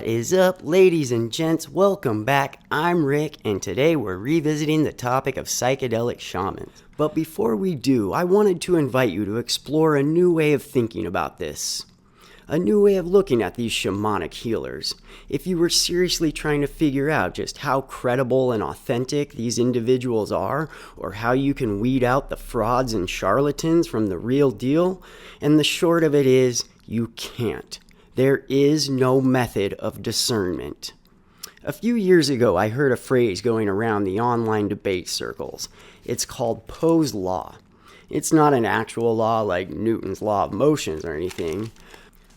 What is up, ladies and gents? Welcome back. I'm Rick, and today we're revisiting the topic of psychedelic shamans. But before we do, I wanted to invite you to explore a new way of thinking about this. A new way of looking at these shamanic healers. If you were seriously trying to figure out just how credible and authentic these individuals are, or how you can weed out the frauds and charlatans from the real deal, and the short of it is, you can't. There is no method of discernment. A few years ago, I heard a phrase going around the online debate circles. It's called Poe's Law. It's not an actual law like Newton's law of motion or anything,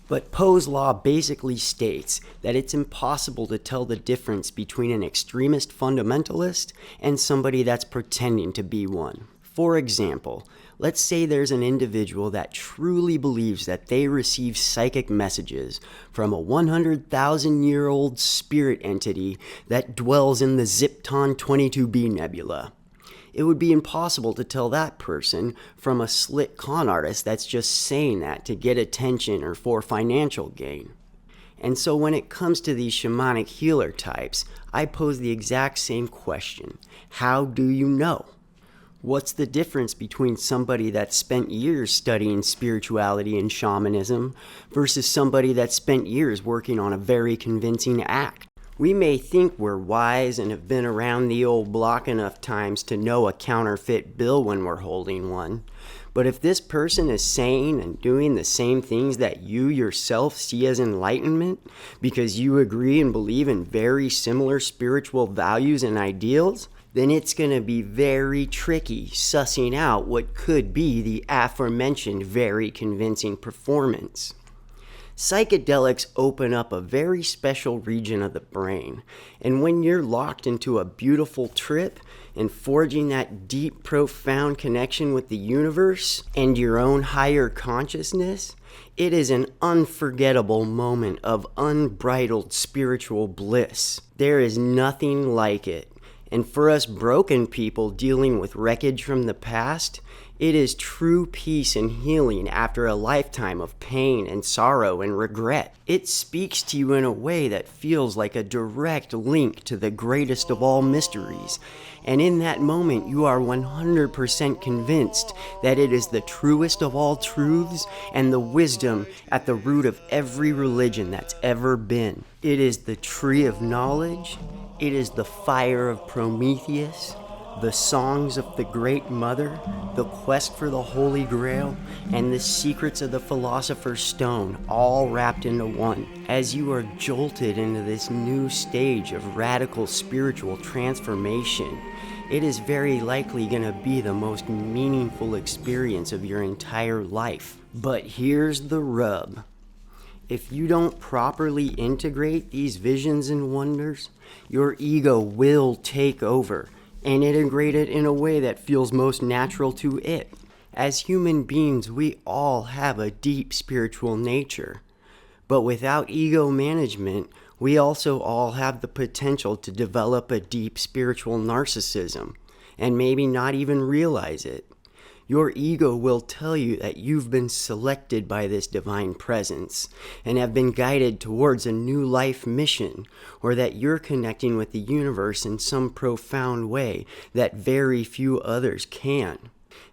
but Poe's Law basically states that it's impossible to tell the difference between an extremist fundamentalist and somebody that's pretending to be one. For example, let's say there's an individual that truly believes that they receive psychic messages from a 100,000-year-old spirit entity that dwells in the Zipton 22b nebula. It would be impossible to tell that person from a slick con artist that's just saying that to get attention or for financial gain. And so when it comes to these shamanic healer types, I pose the exact same question. How do you know? What's the difference between somebody that spent years studying spirituality and shamanism versus somebody that spent years working on a very convincing act? We may think we're wise and have been around the old block enough times to know a counterfeit bill when we're holding one. But if this person is saying and doing the same things that you yourself see as enlightenment because you agree and believe in very similar spiritual values and ideals, then it's going to be very tricky sussing out what could be the aforementioned very convincing performance. Psychedelics open up a very special region of the brain, and when you're locked into a beautiful trip and forging that deep, profound connection with the universe and your own higher consciousness, it is an unforgettable moment of unbridled spiritual bliss. There is nothing like it. And for us broken people dealing with wreckage from the past, it is true peace and healing after a lifetime of pain and sorrow and regret. It speaks to you in a way that feels like a direct link to the greatest of all mysteries. And in that moment, you are 100% convinced that it is the truest of all truths and the wisdom at the root of every religion that's ever been. It is the tree of knowledge. It is the fire of Prometheus, the songs of the Great Mother, the quest for the Holy Grail, and the secrets of the Philosopher's Stone, all wrapped into one. As you are jolted into this new stage of radical spiritual transformation, it is very likely going to be the most meaningful experience of your entire life. But here's the rub. If you don't properly integrate these visions and wonders, your ego will take over and integrate it in a way that feels most natural to it. As human beings, we all have a deep spiritual nature. But without ego management, we also all have the potential to develop a deep spiritual narcissism and maybe not even realize it. Your ego will tell you that you've been selected by this divine presence and have been guided towards a new life mission, or that you're connecting with the universe in some profound way that very few others can.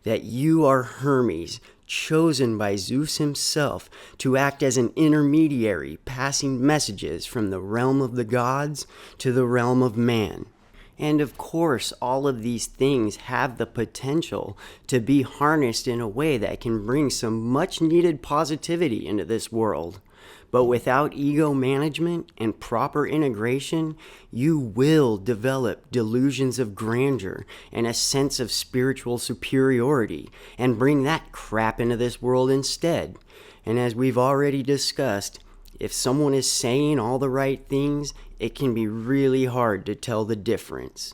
That you are Hermes, chosen by Zeus himself to act as an intermediary, passing messages from the realm of the gods to the realm of man. And of course, all of these things have the potential to be harnessed in a way that can bring some much needed positivity into this world. But without ego management and proper integration, you will develop delusions of grandeur and a sense of spiritual superiority and bring that crap into this world instead. And as we've already discussed, if someone is saying all the right things, it can be really hard to tell the difference.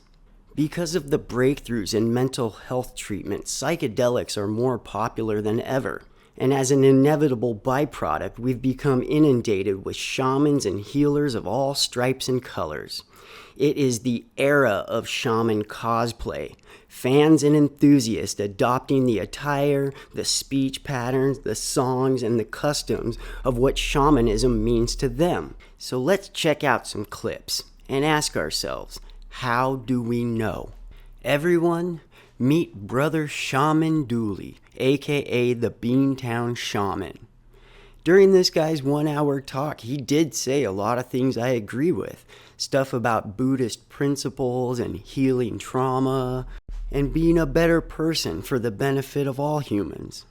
Because of the breakthroughs in mental health treatment, psychedelics are more popular than ever. And as an inevitable byproduct, we've become inundated with shamans and healers of all stripes and colors. It is the era of shaman cosplay. Fans and enthusiasts adopting the attire, the speech patterns, the songs, and the customs of what shamanism means to them. So let's check out some clips and ask ourselves, how do we know? Everyone, meet Brother Shaman DULI, aka the Beantown Shaman. During this guy's 1 hour talk, he did say a lot of things I agree with. Stuff about Buddhist principles and healing trauma and being a better person for the benefit of all humans.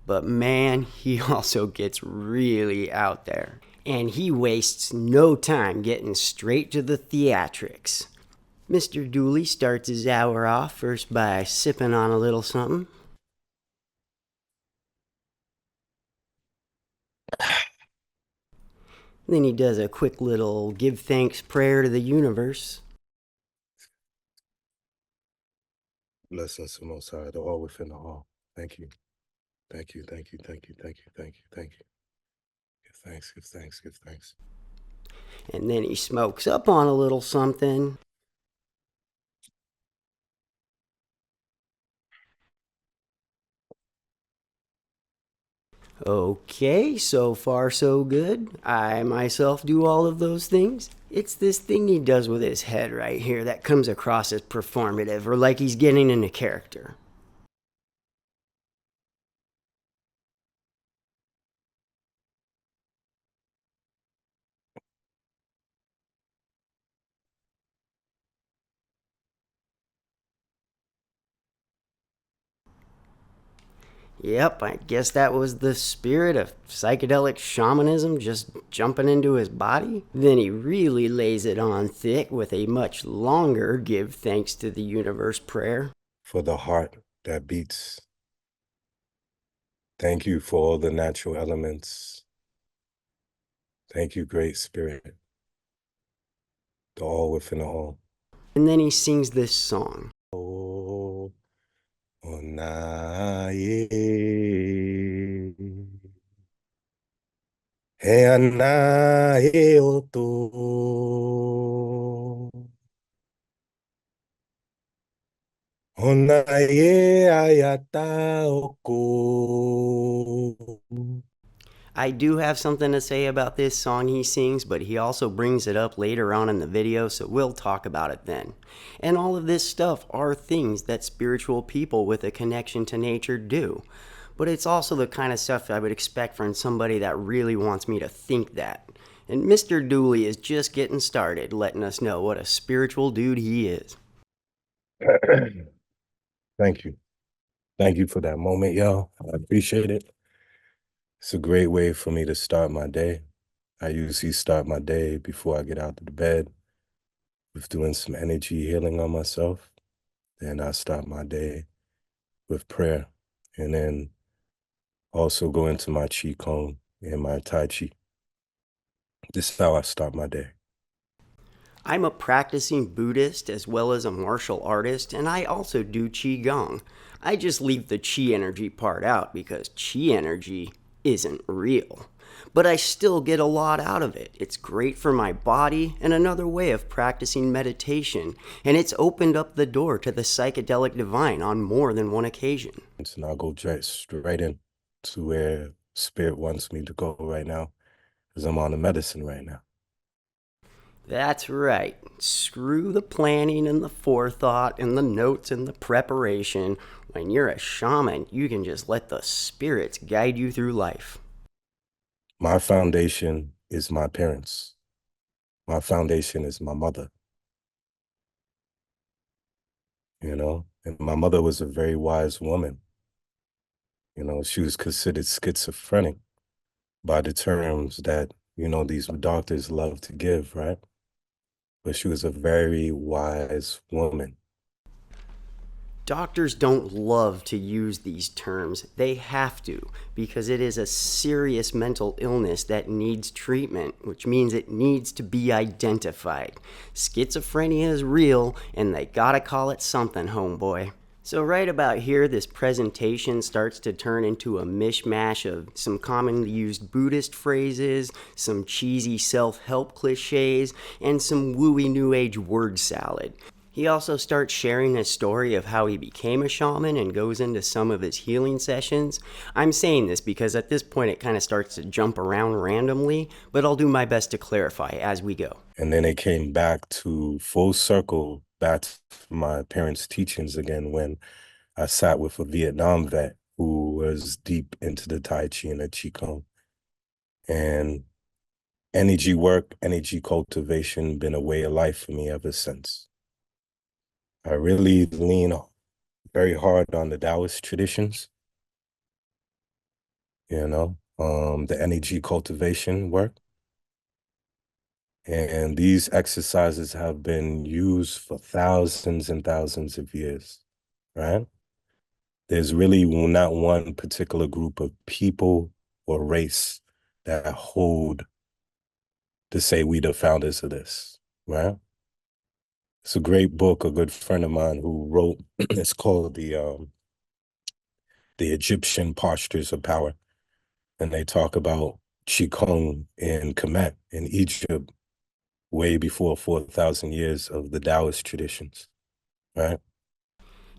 But man, he also gets really out there. And he wastes no time getting straight to the theatrics. Mr. Dooley starts his hour off first by sipping on a little something. Then he does a quick little give thanks prayer to the universe. Blessings to Most High, the all within the all. Thank you. Thank you, thank you, thank you, thank you, thank you, thank you. Give thanks, give thanks, give thanks. And then he smokes up on a little something. Okay, so far so good. I myself do all of those things. It's this thing he does with his head right here that comes across as performative or like he's getting into character. Yep, I guess that was the spirit of psychedelic shamanism just jumping into his body. Then he really lays it on thick with a much longer give thanks to the universe prayer. For the heart that beats. Thank you for all the natural elements. Thank you, Great Spirit, the all within the all. And then he sings this song. Oh, Onaye. He anaye oto. Onaye ayata oko. I do have something to say about this song he sings, but he also brings it up later on in the video, so we'll talk about it then. And all of this stuff are things that spiritual people with a connection to nature do. But it's also the kind of stuff I would expect from somebody that really wants me to think that. And Mr. Dooley is just getting started, letting us know what a spiritual dude he is. Thank you. Thank you for that moment, y'all. I appreciate it. It's a great way for me to start my day. I usually start my day before I get out of the bed with doing some energy healing on myself. Then I start my day with prayer and then also go into my Qigong and my Tai Chi. This is how I start my day. I'm a practicing Buddhist as well as a martial artist, and I also do Qigong. I just leave the Qi energy part out because Qi energy isn't real. But I still get a lot out of it. It's great for my body and another way of practicing meditation, and it's opened up the door to the psychedelic divine on more than one occasion. And I'll go straight in to where Spirit wants me to go right now, because I'm on the medicine right now. That's right. Screw the planning and the forethought and the notes and the preparation. When you're a shaman, you can just let the spirits guide you through life. My foundation is my parents. My foundation is my mother. You know, and my mother was a very wise woman. You know, she was considered schizophrenic by the terms that, you know, these doctors love to give, right? But she was a very wise woman. Doctors don't love to use these terms. They have to, because it is a serious mental illness that needs treatment, which means it needs to be identified. Schizophrenia is real, and they gotta call it something, homeboy. So right about here, this presentation starts to turn into a mishmash of some commonly used Buddhist phrases, some cheesy self-help cliches, and some wooey New Age word salad. He also starts sharing his story of how he became a shaman and goes into some of his healing sessions. I'm saying this because at this point it kind of starts to jump around randomly, but I'll do my best to clarify as we go. And then it came back to full circle, back to my parents' teachings again when I sat with a Vietnam vet who was deep into the Tai Chi and the Qigong. And energy work, energy cultivation been a way of life for me ever since. I really lean very hard on the Taoist traditions, the energy cultivation work. And these exercises have been used for thousands and thousands of years, right? There's really not one particular group of people or race that hold to say we the founders of this, right? It's a great book, a good friend of mine who wrote, it's called the Egyptian Postures of Power. And they talk about Qigong and Kemet in Egypt way before 4,000 years of the Taoist traditions, right?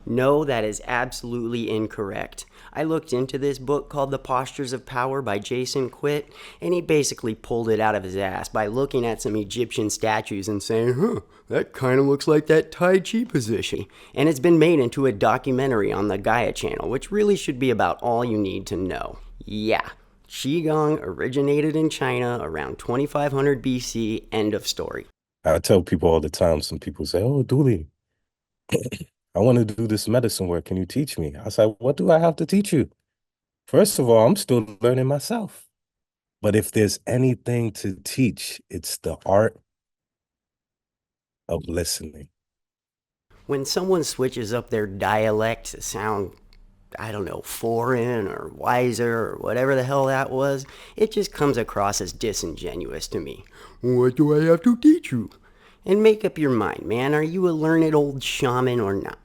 No, that is absolutely incorrect. I looked into this book called The Postures of Power by Jason Quitt, and he basically pulled it out of his ass by looking at some Egyptian statues and saying, that kind of looks like that Tai Chi position. And it's been made into a documentary on the Gaia channel, which really should be about all you need to know. Yeah, Qigong originated in China around 2500 BC, end of story. I tell people all the time, some people say, oh, DULI, I want to do this medicine work. Can you teach me? I said, what do I have to teach you? First of all, I'm still learning myself. But if there's anything to teach, it's the art of listening. When someone switches up their dialect to sound, I don't know, foreign or wiser or whatever the hell that was, it just comes across as disingenuous to me. What do I have to teach you? And make up your mind, man. Are you a learned old shaman or not?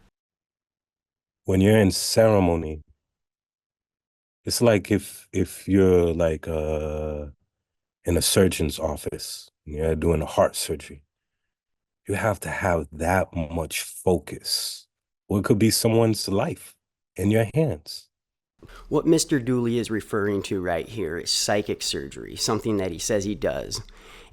When you're in ceremony, it's like if you're like in a surgeon's office, and you're doing a heart surgery, you have to have that much focus. Or it could be someone's life in your hands. What Mr. DULI is referring to right here is psychic surgery, something that he says he does.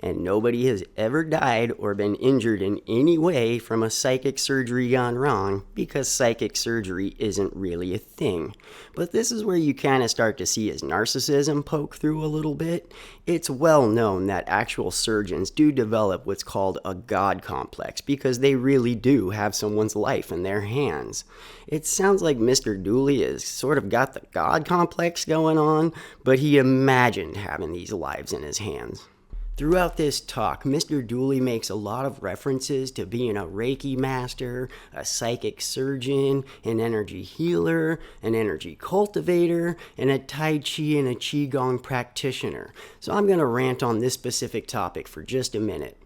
And nobody has ever died or been injured in any way from a psychic surgery gone wrong because psychic surgery isn't really a thing. But this is where you kind of start to see his narcissism poke through a little bit. It's well known that actual surgeons do develop what's called a God complex because they really do have someone's life in their hands. It sounds like Mr. DULI has sort of got the God complex going on, but he imagined having these lives in his hands. Throughout this talk, Mr. DULI makes a lot of references to being a Reiki master, a psychic surgeon, an energy healer, an energy cultivator, and a Tai Chi and a Qigong practitioner. So I'm going to rant on this specific topic for just a minute.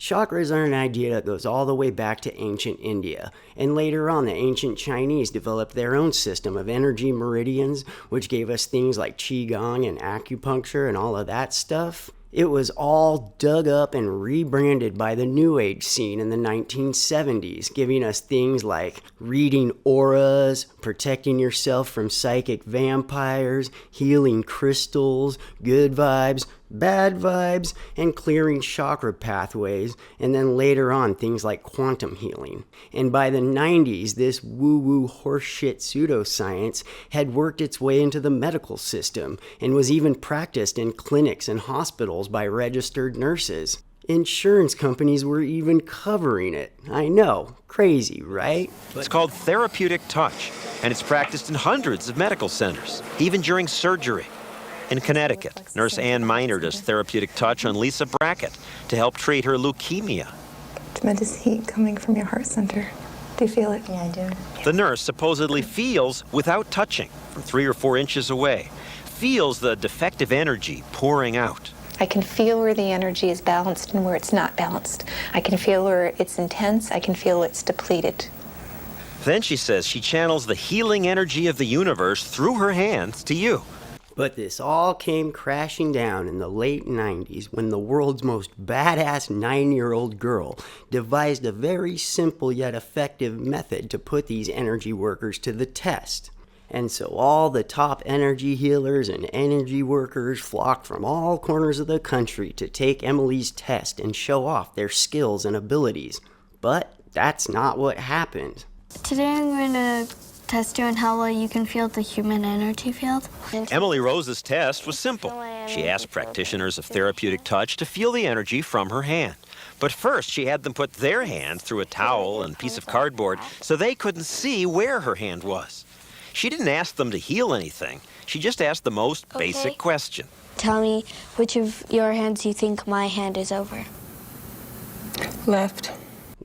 Chakras are an idea that goes all the way back to ancient India, and later on the ancient Chinese developed their own system of energy meridians, which gave us things like Qigong and acupuncture and all of that stuff. It was all dug up and rebranded by the New Age scene in the 1970s, giving us things like reading auras, protecting yourself from psychic vampires, healing crystals, good vibes, bad vibes, and clearing chakra pathways, and then later on things like quantum healing. And by the 90s, this woo-woo horseshit pseudoscience had worked its way into the medical system and was even practiced in clinics and hospitals by registered nurses. Insurance companies were even covering it. I know, crazy, right? It's called therapeutic touch, and it's practiced in hundreds of medical centers, even during surgery. In Connecticut, Nurse Ann Miner does therapeutic touch on Lisa Brackett to help treat her leukemia. Tremendous heat coming from your heart center. Do you feel it? Yeah, I do. The nurse supposedly feels without touching from 3 or 4 inches away, feels the defective energy pouring out. I can feel where the energy is balanced and where it's not balanced. I can feel where it's intense. I can feel it's depleted. Then she says she channels the healing energy of the universe through her hands to you. But this all came crashing down in the late 90s when the world's most badass 9-year-old girl devised a very simple yet effective method to put these energy workers to the test. And so all the top energy healers and energy workers flocked from all corners of the country to take Emily's test and show off their skills and abilities. But that's not what happened. Today I'm going to test you on how well you can feel the human energy field. Emily Rose's test was simple. She asked practitioners of therapeutic touch to feel the energy from her hand. But first, she had them put their hand through a towel and piece of cardboard so they couldn't see where her hand was. She didn't ask them to heal anything. She just asked the most basic question. Tell me which of your hands you think my hand is over. Left.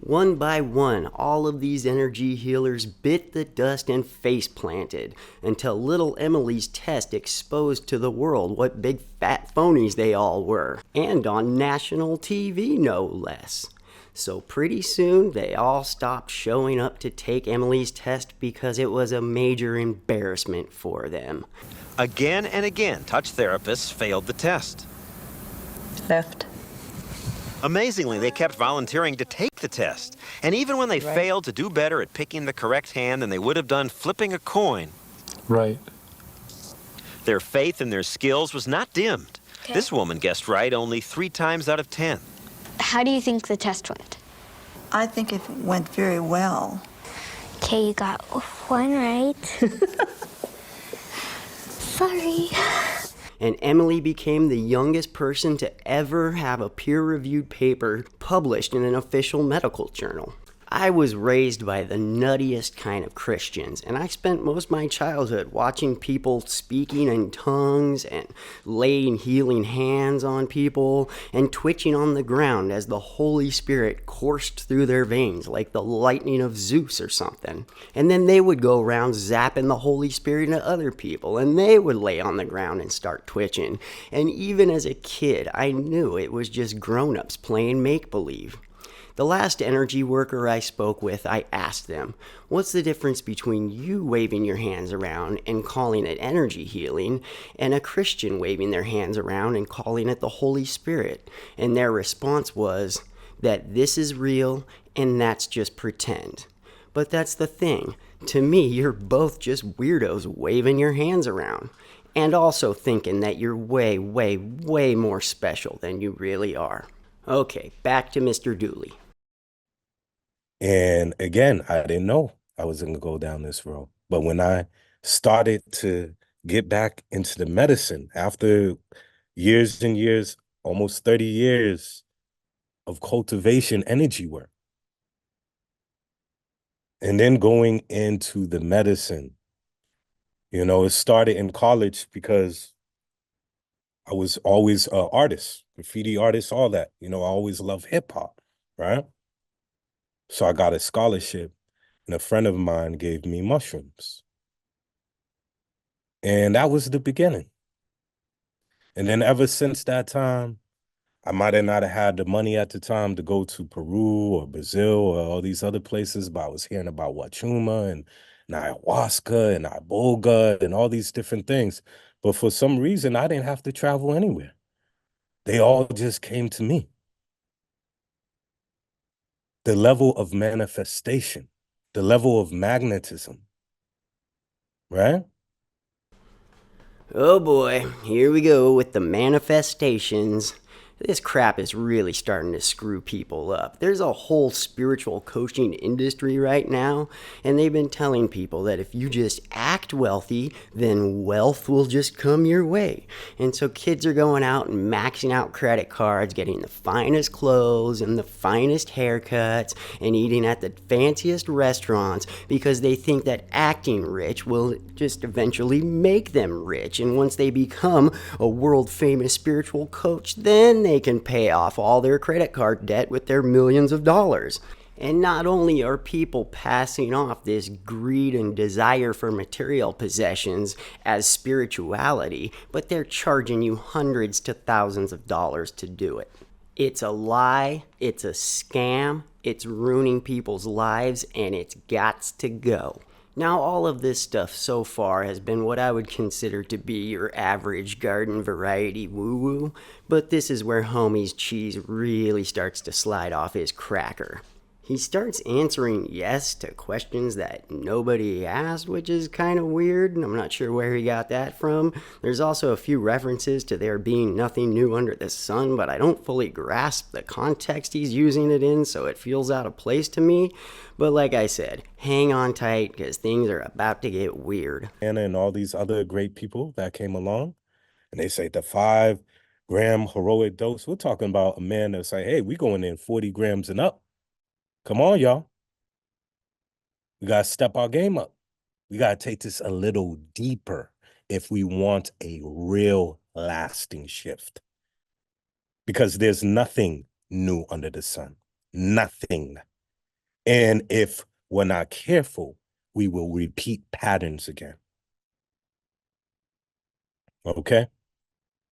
One by one, all of these energy healers bit the dust and face planted until little Emily's test exposed to the world what big fat phonies they all were, and on national TV no less. So pretty soon they all stopped showing up to take Emily's test because it was a major embarrassment for them. Again and again, touch therapists failed the test. Left. Amazingly, they kept volunteering to take the test. And even when they failed to do better at picking the correct hand than they would have done flipping a coin, Right. their faith in their skills was not dimmed. Okay. This woman guessed right only 3 times out of 10. How do you think the test went? I think it went very well. Okay, you got one right. Sorry. And Emily became the youngest person to ever have a peer-reviewed paper published in an official medical journal. I was raised by the nuttiest kind of Christians, and I spent most of my childhood watching people speaking in tongues and laying healing hands on people and twitching on the ground as the Holy Spirit coursed through their veins like the lightning of Zeus or something. And then they would go around zapping the Holy Spirit into other people, and they would lay on the ground and start twitching. And even as a kid, I knew it was just grown-ups playing make-believe. The last energy worker I spoke with, I asked them, what's the difference between you waving your hands around and calling it energy healing and a Christian waving their hands around and calling it the Holy Spirit? And their response was that this is real and that's just pretend. But that's the thing. To me, you're both just weirdos waving your hands around and also thinking that you're way, way, way more special than you really are. Okay, back to Mr. DULI. And again, I didn't know I was going to go down this road. But when I started to get back into the medicine after years and years, almost 30 years of cultivation energy work, and then going into the medicine, you know, it started in college because I was always an artist, graffiti artist, all that. You know, I always loved hip hop, right? So I got a scholarship, and a friend of mine gave me mushrooms. And that was the beginning. And then ever since that time, I might have not have had the money at the time to go to Peru or Brazil or all these other places, but I was hearing about Wachuma and ayahuasca and iboga and all these different things. But for some reason, I didn't have to travel anywhere. They all just came to me. The level of manifestation, the level of magnetism, right? Oh boy, here we go with the manifestations. This crap is really starting to screw people up. There's a whole spiritual coaching industry right now, and they've been telling people that if you just act wealthy, then wealth will just come your way. And so kids are going out and maxing out credit cards, getting the finest clothes and the finest haircuts, and eating at the fanciest restaurants because they think that acting rich will just eventually make them rich. And once they become a world-famous spiritual coach, then they can pay off all their credit card debt with their millions of dollars. And not only are people passing off this greed and desire for material possessions as spirituality, but they're charging you hundreds to thousands of dollars to do it. It's a lie, it's a scam, It's ruining people's lives, and it's gots to go. Now, all of this stuff so far has been what I would consider to be your average garden variety woo-woo, but this is where homie's cheese really starts to slide off his cracker. He starts answering yes to questions that nobody asked, which is kind of weird, and I'm not sure where he got that from. There's also a few references to there being nothing new under the sun, but I don't fully grasp the context he's using it in, so it feels out of place to me. But like I said, hang on tight, because things are about to get weird. Anna and all these other great people that came along, and they say the 5-gram heroic dose. We're talking about a man that's like, hey, we going in 40 grams and up. Come on, y'all. We got to step our game up. We got to take this a little deeper if we want a real lasting shift. Because there's nothing new under the sun. Nothing. And if we're not careful, we will repeat patterns again. Okay?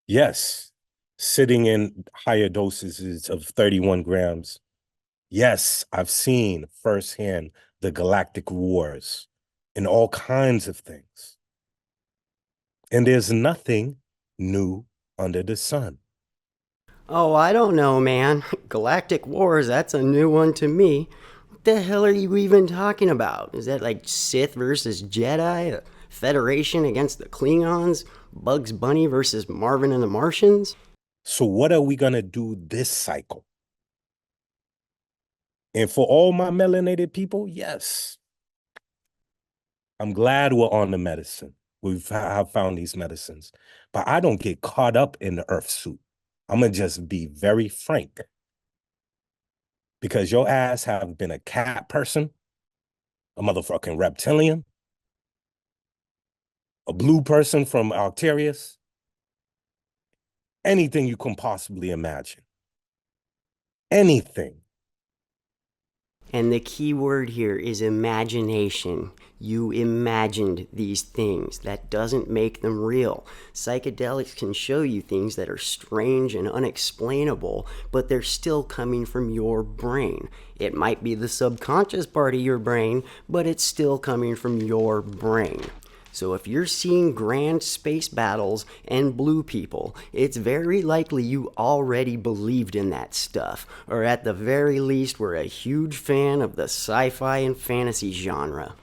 Yes, sitting in higher doses of 31 grams. Yes, I've seen firsthand the galactic wars and all kinds of things. And there's nothing new under the sun. Oh, I don't know, man. Galactic Wars, that's a new one to me. What the hell are you even talking about? Is that like Sith versus Jedi? A Federation against the Klingons? Bugs Bunny versus Marvin and the Martians? So what are we going to do this cycle? And for all my melanated people, yes. I'm glad we're on the medicine. Have found these medicines. But I don't get caught up in the earth suit. I'm going to just be very frank. Because your ass have been a cat person, a motherfucking reptilian, a blue person from Arcturus, anything you can possibly imagine. Anything. And the key word here is imagination. You imagined these things. That doesn't make them real. Psychedelics can show you things that are strange and unexplainable, but they're still coming from your brain. It might be the subconscious part of your brain, but it's still coming from your brain. So if you're seeing grand space battles and blue people, it's very likely you already believed in that stuff, or at the very least were a huge fan of the sci-fi and fantasy genre.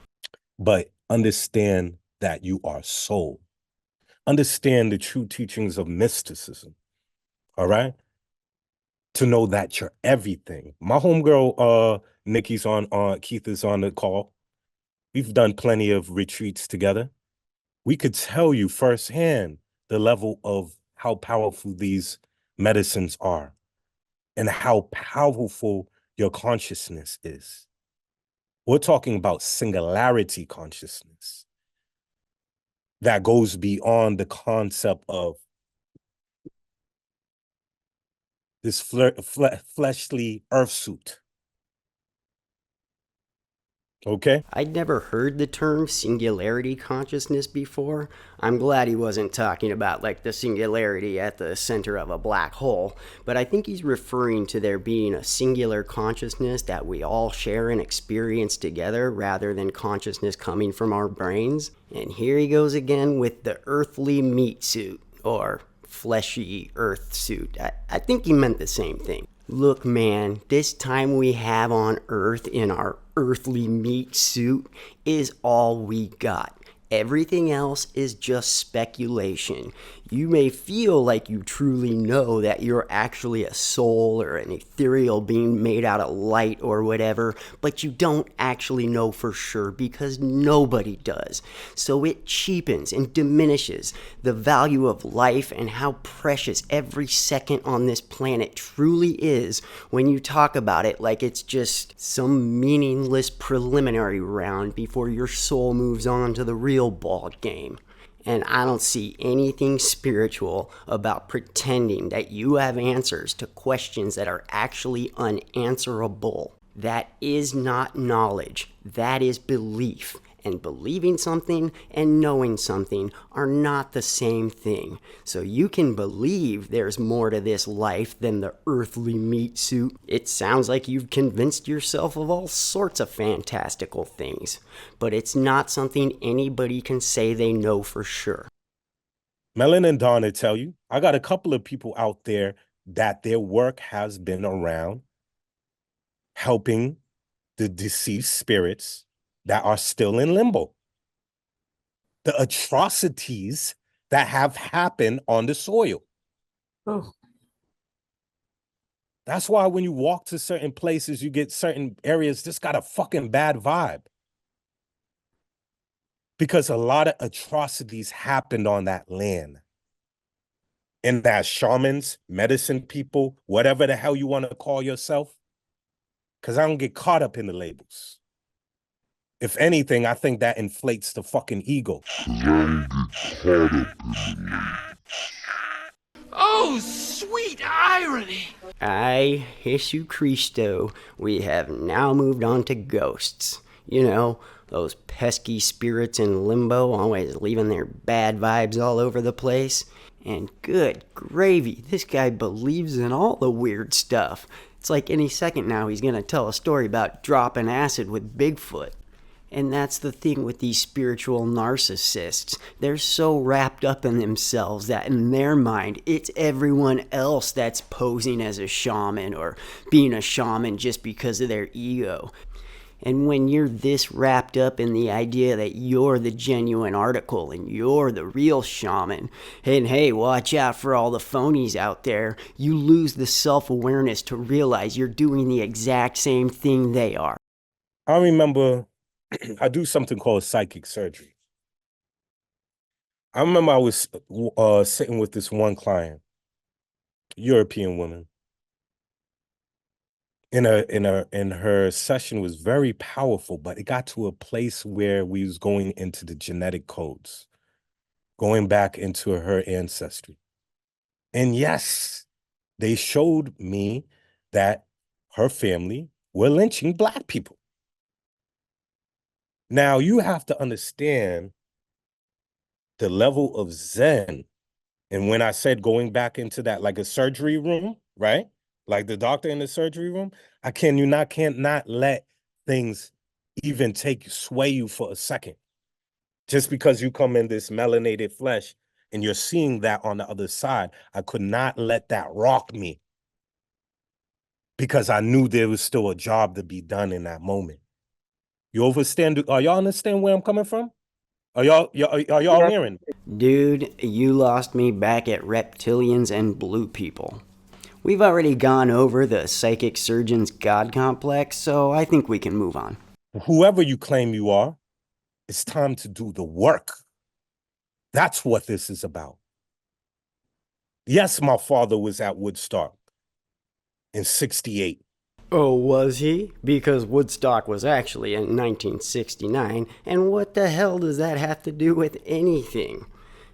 But understand that you are soul. Understand the true teachings of mysticism, all right? To know that you're everything. My homegirl, Nikki's on, Keith is on the call. We've done plenty of retreats together. We could tell you firsthand the level of how powerful these medicines are and how powerful your consciousness is. We're talking about singularity consciousness that goes beyond the concept of this fleshly earth suit. Okay? I'd never heard the term singularity consciousness before. I'm glad he wasn't talking about like the singularity at the center of a black hole, but I think he's referring to there being a singular consciousness that we all share and experience together rather than consciousness coming from our brains. And here he goes again with the earthly meat suit, or fleshy earth suit. I think he meant the same thing. Look, man, this time we have on Earth in our earthly meat suit is all we got. Everything else is just speculation. You may feel like you truly know that you're actually a soul or an ethereal being made out of light or whatever, but you don't actually know for sure because nobody does. So it cheapens and diminishes the value of life and how precious every second on this planet truly is when you talk about it like it's just some meaningless preliminary round before your soul moves on to the real ball game. And I don't see anything spiritual about pretending that you have answers to questions that are actually unanswerable. That is not knowledge. That is belief. And believing something and knowing something are not the same thing. So you can believe there's more to this life than the earthly meat suit. It sounds like you've convinced yourself of all sorts of fantastical things, but it's not something anybody can say they know for sure. Melon and Donna tell you, I got a couple of people out there that their work has been around helping the deceased spirits that are still in limbo. The atrocities that have happened on the soil. Oh. That's why when you walk to certain places, you get certain areas just got a fucking bad vibe. Because a lot of atrocities happened on that land. And that shamans, medicine people, whatever the hell you want to call yourself, because I don't get caught up in the labels. If anything, I think that inflates the fucking ego. Oh, sweet irony! Ay, Jesu Cristo, we have now moved on to ghosts. You know, those pesky spirits in limbo always leaving their bad vibes all over the place. And good gravy, this guy believes in all the weird stuff. It's like any second now he's gonna tell a story about dropping acid with Bigfoot. And that's the thing with these spiritual narcissists. They're so wrapped up in themselves that in their mind, it's everyone else that's posing as a shaman or being a shaman just because of their ego. And when you're this wrapped up in the idea that you're the genuine article and you're the real shaman, and hey, watch out for all the phonies out there, you lose the self-awareness to realize you're doing the exact same thing they are. I remember I do something called psychic surgery. I remember I was sitting with this one client, European woman. And her session was very powerful, but it got to a place where we was going into the genetic codes, going back into her ancestry. And yes, they showed me that her family were lynching Black people. Now, you have to understand the level of Zen. And when I said going back into that, like a surgery room, right? Like the doctor in the surgery room, can't not let things even sway you for a second. Just because you come in this melanated flesh and you're seeing that on the other side, I could not let that rock me. Because I knew there was still a job to be done in that moment. You understand? Are y'all understand where I'm coming from? Are y'all hearing? Dude, you lost me back at reptilians and blue people. We've already gone over the psychic surgeon's God complex, so I think we can move on. Whoever you claim you are, it's time to do the work. That's what this is about. Yes, my father was at Woodstock in '68. Oh, was he? Because Woodstock was actually in 1969, and what the hell does that have to do with anything?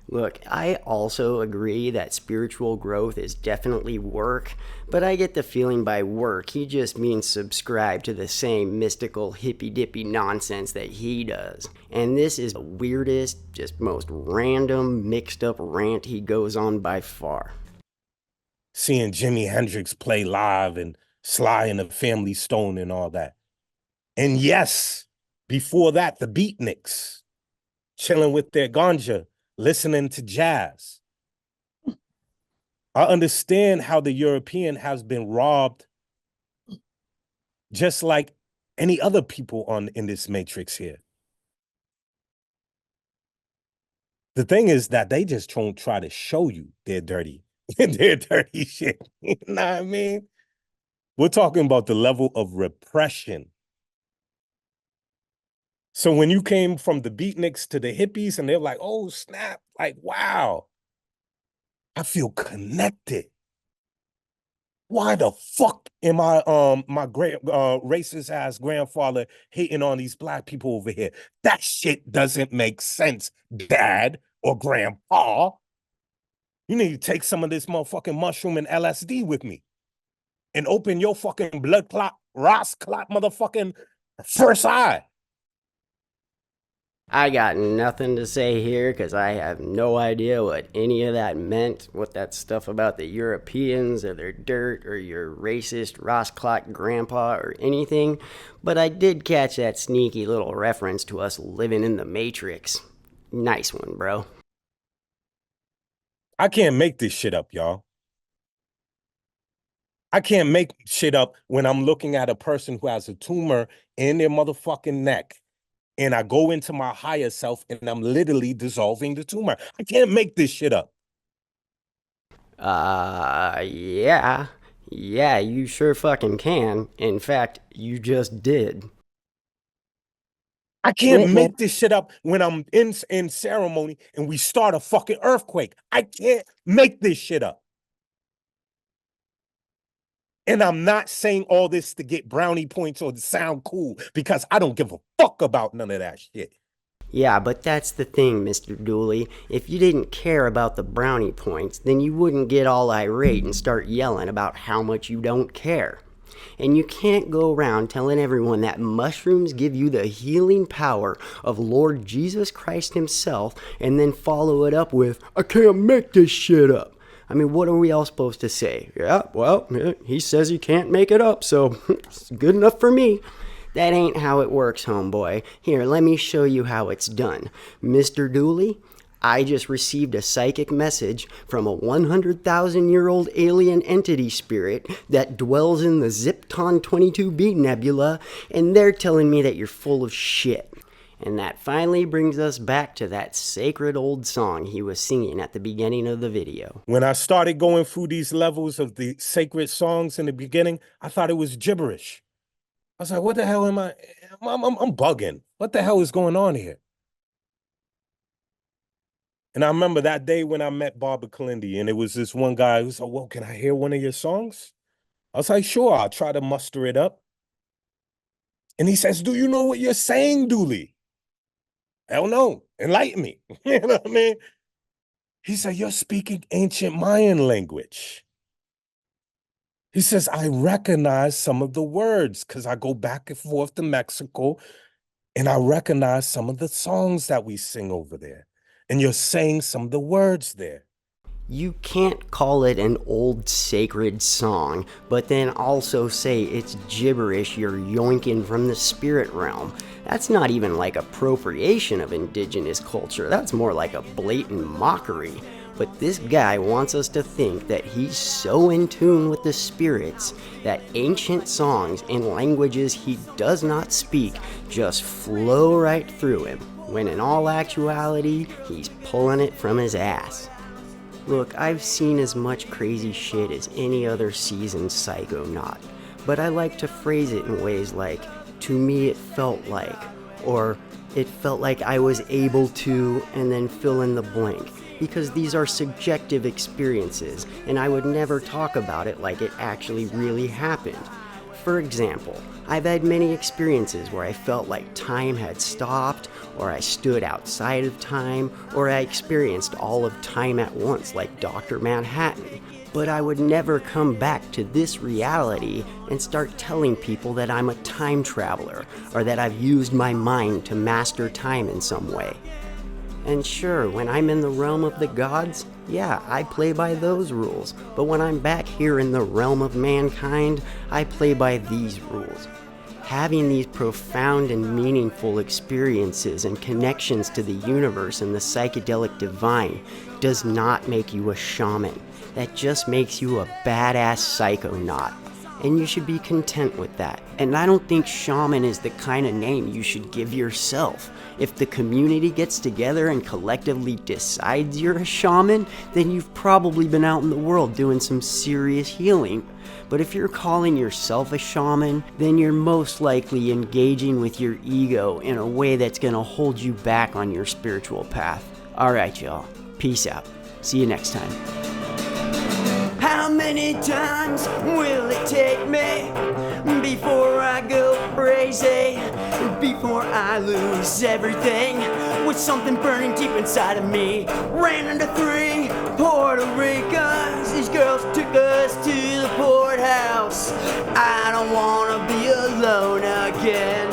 Look, I also agree that spiritual growth is definitely work, but I get the feeling by work he just means subscribe to the same mystical hippy-dippy nonsense that he does. And this is the weirdest, just most random, mixed-up rant he goes on by far. Seeing Jimi Hendrix play live and Sly and the Family Stone and all that. And yes, before that, the Beatniks, chilling with their ganja, listening to jazz. I understand how the European has been robbed just like any other people in this matrix here. The thing is that they just don't try to show you they're dirty. They're dirty shit. You know what I mean? We're talking about the level of repression. So when you came from the beatniks to the hippies and they're like, oh, snap, like, wow, I feel connected. Why the fuck am I, my great racist ass grandfather hating on these Black people over here? That shit doesn't make sense, Dad or Grandpa. You need to take some of this motherfucking mushroom and LSD with me and open your fucking blood clot, Ross clot motherfucking first eye. I got nothing to say here because I have no idea what any of that meant, what that stuff about the Europeans or their dirt or your racist Ross-clock grandpa or anything, but I did catch that sneaky little reference to us living in the Matrix. Nice one, bro. I can't make this shit up, y'all. I can't make shit up when I'm looking at a person who has a tumor in their motherfucking neck and I go into my higher self and I'm literally dissolving the tumor. I can't make this shit up. Yeah. Yeah, you sure fucking can. In fact, you just did. I can't make this shit up when I'm in ceremony and we start a fucking earthquake. I can't make this shit up. And I'm not saying all this to get brownie points or to sound cool because I don't give a fuck about none of that shit. Yeah, but that's the thing, Mr. DULI. If you didn't care about the brownie points, then you wouldn't get all irate and start yelling about how much you don't care. And you can't go around telling everyone that mushrooms give you the healing power of Lord Jesus Christ himself and then follow it up with, I can't make this shit up. I mean, what are we all supposed to say? Yeah, well, he says he can't make it up, so it's good enough for me. That ain't how it works, homeboy. Here, let me show you how it's done. Mr. DULI, I just received a psychic message from a 100,000-year-old alien entity spirit that dwells in the Zipton 22b nebula, and they're telling me that you're full of shit. And that finally brings us back to that sacred old song he was singing at the beginning of the video. When I started going through these levels of the sacred songs in the beginning, I thought it was gibberish. I was like, what the hell am I? I'm bugging. What the hell is going on here? And I remember that day when I met Barbara Kalindi, and it was this one guy who said, well, can I hear one of your songs? I was like, sure, I'll try to muster it up. And he says, do you know what you're saying, DULI? Hell no, enlighten me. You know what I mean? He said, you're speaking ancient Mayan language. He says, I recognize some of the words because I go back and forth to Mexico and I recognize some of the songs that we sing over there. And you're saying some of the words there. You can't call it an old sacred song, but then also say it's gibberish you're yoinking from the spirit realm. That's not even like appropriation of indigenous culture. That's more like a blatant mockery. But this guy wants us to think that he's so in tune with the spirits that ancient songs in languages he does not speak just flow right through him, when in all actuality, he's pulling it from his ass. Look, I've seen as much crazy shit as any other seasoned psychonaut, but I like to phrase it in ways like, to me it felt like, or it felt like I was able to, and then fill in the blank, because these are subjective experiences, and I would never talk about it like it actually really happened. For example, I've had many experiences where I felt like time had stopped, or I stood outside of time, or I experienced all of time at once like Dr. Manhattan. But I would never come back to this reality and start telling people that I'm a time traveler, or that I've used my mind to master time in some way. And sure, when I'm in the realm of the gods, yeah, I play by those rules. But when I'm back here in the realm of mankind, I play by these rules. Having these profound and meaningful experiences and connections to the universe and the psychedelic divine does not make you a shaman. That just makes you a badass psychonaut. And you should be content with that. And I don't think shaman is the kind of name you should give yourself. If the community gets together and collectively decides you're a shaman, then you've probably been out in the world doing some serious healing. But if you're calling yourself a shaman, then you're most likely engaging with your ego in a way that's gonna hold you back on your spiritual path. Alright y'all, peace out. See you next time. How many times will it take me before I go crazy? Before I lose everything with something burning deep inside of me? Ran into 3 Puerto Ricans. These girls took us to the poorhouse. I don't wanna be alone again.